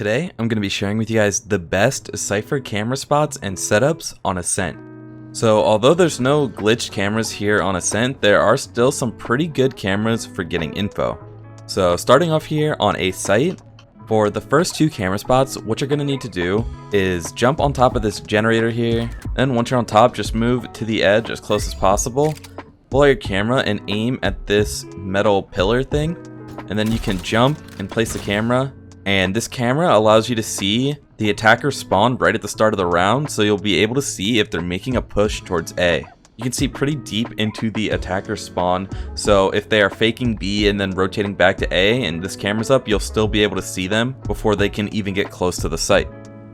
Today, I'm going to be sharing with you guys the best CYPHER camera spots and setups on ASCENT. So although there's no glitched cameras here on ASCENT, there are still some pretty good cameras for getting info. So starting off here on a site, for the first two camera spots, what you're going to need to do is jump on top of this generator here. Then once you're on top, just move to the edge as close as possible. Pull out your camera and aim at this metal pillar thing. And then you can jump and place the camera. And this camera allows you to see the attacker spawn right at the start of the round, so you'll be able to see if they're making a push towards A. You can see pretty deep into the attacker spawn, so if they are faking B and then rotating back to A and this camera's up, you'll still be able to see them before they can even get close to the site.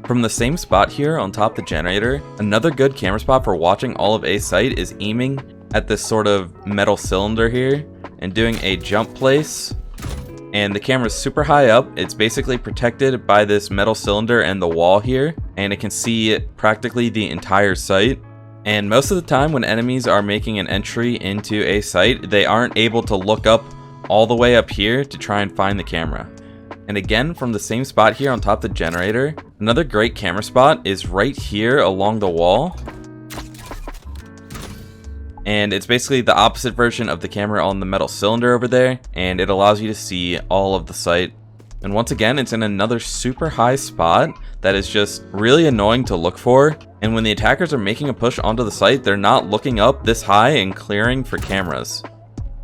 From the same spot here on top of the generator, another good camera spot for watching all of A's site is aiming at this sort of metal cylinder here and doing a jump place. And the camera's super high up. It's basically protected by this metal cylinder and the wall here, and it can see practically the entire site. And most of the time when enemies are making an entry into a site, they aren't able to look up all the way up here to try and find the camera. And again, from the same spot here on top of the generator, another great camera spot is right here along the wall. And it's basically the opposite version of the camera on the metal cylinder over there, and it allows you to see all of the site. And once again, it's in another super high spot that is just really annoying to look for. And when the attackers are making a push onto the site, they're not looking up this high and clearing for cameras.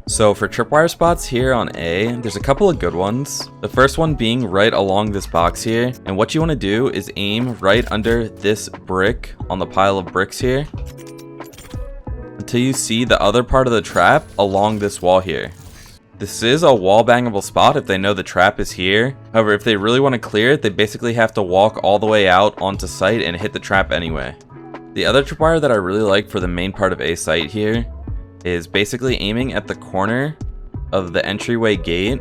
So for tripwire spots here on A, there's a couple of good ones. The first one being right along this box here. And what you want to do is aim right under this brick on the pile of bricks here, until you see the other part of the trap along this wall here. This is a wall bangable spot if they know the trap is here. However, if they really want to clear it, they basically have to walk all the way out onto site and hit the trap anyway. The other tripwire that I really like for the main part of a site here is basically aiming at the corner of the entryway gate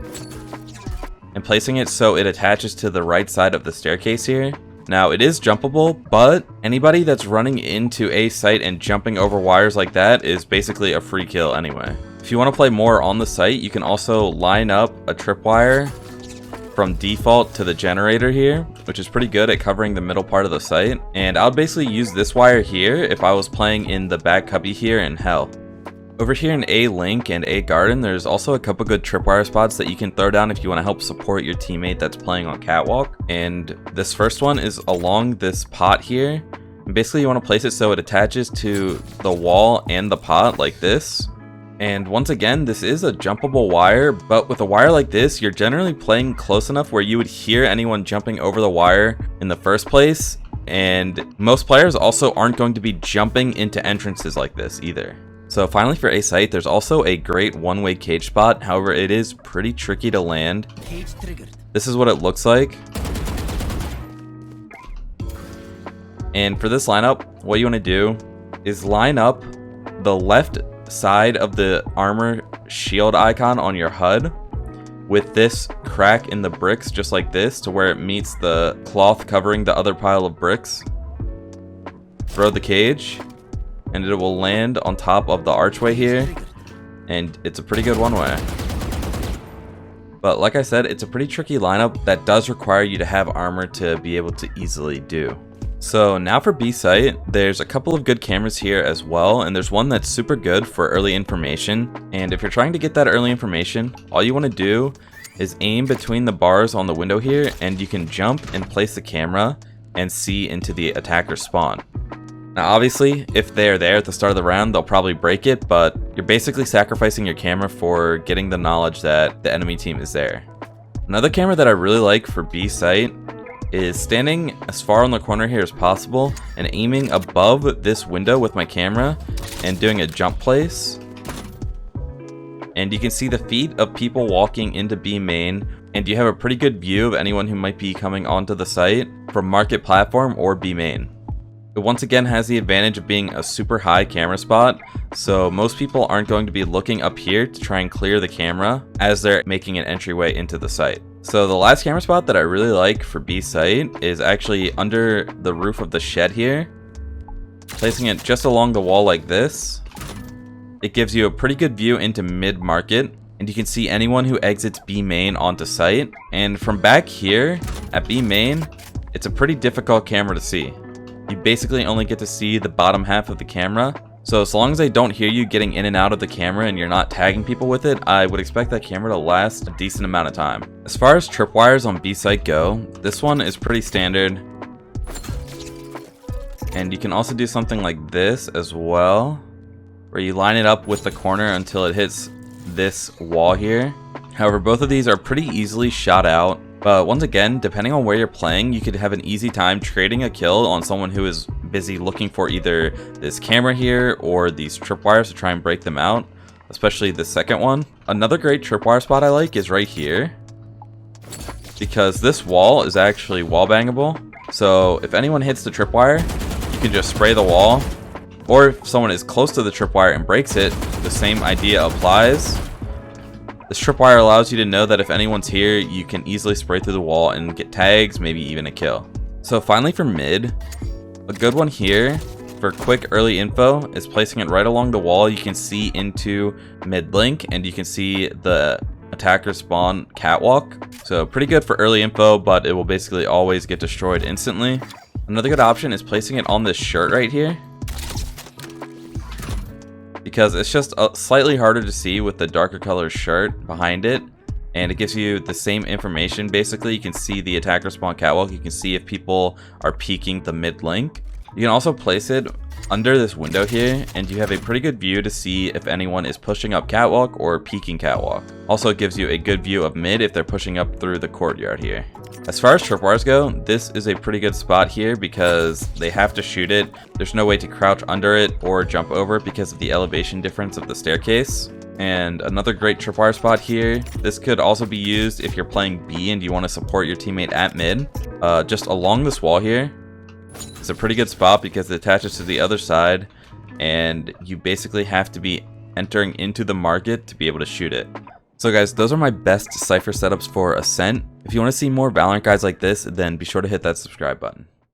and placing it so it attaches to the right side of the staircase here. Now, it is jumpable, but anybody that's running into a site and jumping over wires like that is basically a free kill anyway. If you want to play more on the site, you can also line up a tripwire from default to the generator here, which is pretty good at covering the middle part of the site. And I would basically use this wire here if I was playing in the back cubby here in Hell. Over here in A Link and A Garden, there's also a couple good tripwire spots that you can throw down if you want to help support your teammate that's playing on Catwalk. And this first one is along this pot here. And basically you want to place it so it attaches to the wall and the pot like this. And once again, this is a jumpable wire, but with a wire like this, you're generally playing close enough where you would hear anyone jumping over the wire in the first place. And most players also aren't going to be jumping into entrances like this either. So finally for a site, there's also a great one-way cage spot. However, it is pretty tricky to land. This is what it looks like. And for this lineup, what you want to do is line up the left side of the armor shield icon on your HUD with this crack in the bricks just like this to where it meets the cloth covering the other pile of bricks. Throw the cage, and it will land on top of the archway here, and it's a pretty good one-way. But like I said, it's a pretty tricky lineup that does require you to have armor to be able to easily do. So now for B site, there's a couple of good cameras here as well, and there's one that's super good for early information. And if you're trying to get that early information, all you want to do is aim between the bars on the window here, and you can jump and place the camera and see into the attacker spawn. Now obviously, if they're there at the start of the round, they'll probably break it, but you're basically sacrificing your camera for getting the knowledge that the enemy team is there. Another camera that I really like for B site is standing as far on the corner here as possible and aiming above this window with my camera and doing a jump place. And you can see the feet of people walking into B main, and you have a pretty good view of anyone who might be coming onto the site from market platform or B main. It once again has the advantage of being a super high camera spot, so most people aren't going to be looking up here to try and clear the camera as they're making an entryway into the site. So the last camera spot that I really like for B site is actually under the roof of the shed here. Placing it just along the wall like this, it gives you a pretty good view into mid-market, and you can see anyone who exits B main onto site. And from back here at B main, it's a pretty difficult camera to see. You basically only get to see the bottom half of the camera. So as long as they don't hear you getting in and out of the camera and you're not tagging people with it, I would expect that camera to last a decent amount of time. As far as tripwires on B site go, this one is pretty standard. And you can also do something like this as well, where you line it up with the corner until it hits this wall here. However, both of these are pretty easily shot out. But once again, depending on where you're playing, you could have an easy time trading a kill on someone who is busy looking for either this camera here or these tripwires to try and break them out, especially the second one. Another great tripwire spot I like is right here, because this wall is actually wall bangable. So if anyone hits the tripwire, you can just spray the wall, or if someone is close to the tripwire and breaks it, the same idea applies. This tripwire allows you to know that if anyone's here, you can easily spray through the wall and get tags, maybe even a kill. So finally for mid, a good one here for quick early info is placing it right along the wall. You can see into mid link and you can see the attacker spawn catwalk. So pretty good for early info, but it will basically always get destroyed instantly. Another good option is placing it on this shirt right here, because it's just slightly harder to see with the darker color shirt behind it, and it gives you the same information. Basically, you can see the attacker spawn catwalk, you can see if people are peeking the mid link. You can also place it under this window here, and you have a pretty good view to see if anyone is pushing up catwalk or peeking catwalk. Also, it gives you a good view of mid if they're pushing up through the courtyard here. As far as tripwires go, this is a pretty good spot here because they have to shoot it. There's no way to crouch under it or jump over it because of the elevation difference of the staircase. And another great tripwire spot here, this could also be used if you're playing B and you want to support your teammate at mid. Just along this wall here, it's a pretty good spot because it attaches to the other side, and you basically have to be entering into the market to be able to shoot it. So guys, those are my best Cypher setups for Ascent. If you want to see more Valorant guides like this, then be sure to hit that subscribe button.